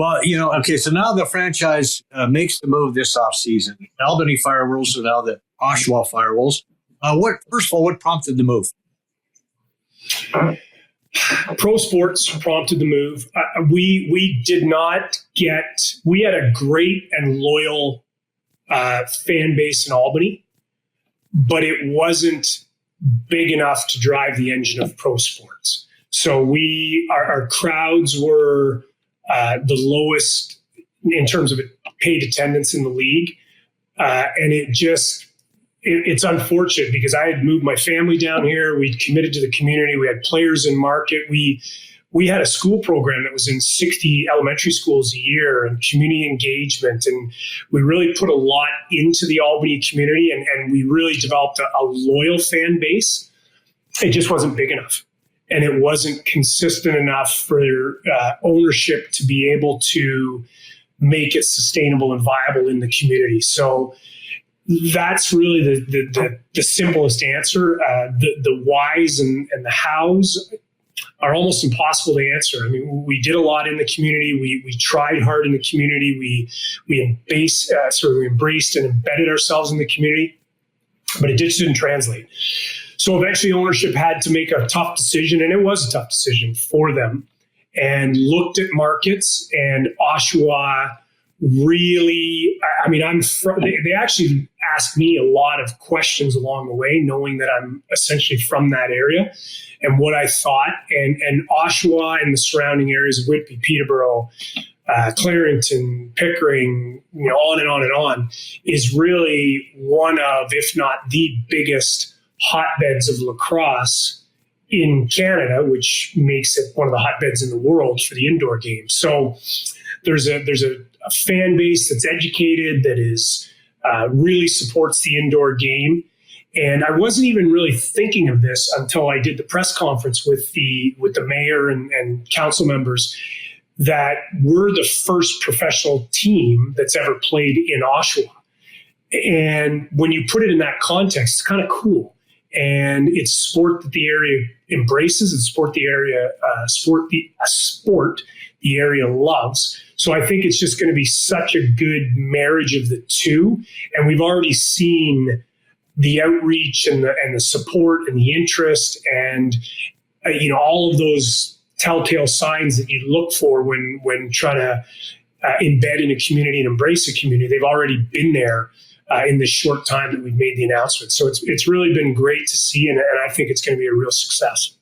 Well, okay, so now the franchise makes the move this offseason. Albany Firewolves are now the Oshawa Firewolves. First of all, what prompted the move? Pro sports prompted the move. We had a great and loyal fan base in Albany, but it wasn't big enough to drive the engine of pro sports. So our crowds were the lowest in terms of paid attendance in the league. And it's unfortunate because I had moved my family down here. We'd committed to the community. We had players in market. We had a school program that was in 60 elementary schools a year and community engagement. And we really put a lot into the Albany community and we really developed a loyal fan base. It just wasn't big enough. And it wasn't consistent enough for ownership to be able to make it sustainable and viable in the community. So that's really the simplest answer. The whys and the hows are almost impossible to answer. I mean, we did a lot in the community. We tried hard in the community. We embraced and embedded ourselves in the community, but it just didn't translate. So eventually ownership had to make a tough decision, and it was a tough decision for them, and looked at markets. And Oshawa really, they actually asked me a lot of questions along the way, knowing that I'm essentially from that area and what I thought. And Oshawa and the surrounding areas of Whitby, Peterborough, Clarington, Pickering, on and on and on, is really one of, if not the biggest hotbeds of lacrosse in Canada, which makes it one of the hotbeds in the world for the indoor game. So there's a fan base that's educated, that is really supports the indoor game. And I wasn't even really thinking of this until I did the press conference with the mayor and council members, that we're the first professional team that's ever played in Oshawa. And when you put it in that context, it's kind of cool. And it's a sport that the area embraces. It's a sport the area loves. So I think it's just going to be such a good marriage of the two. And we've already seen the outreach and the support and the interest and all of those telltale signs that you look for when trying to embed in a community and embrace a community. They've already been there in the short time that we've made the announcement. So it's really been great to see, and I think it's going to be a real success.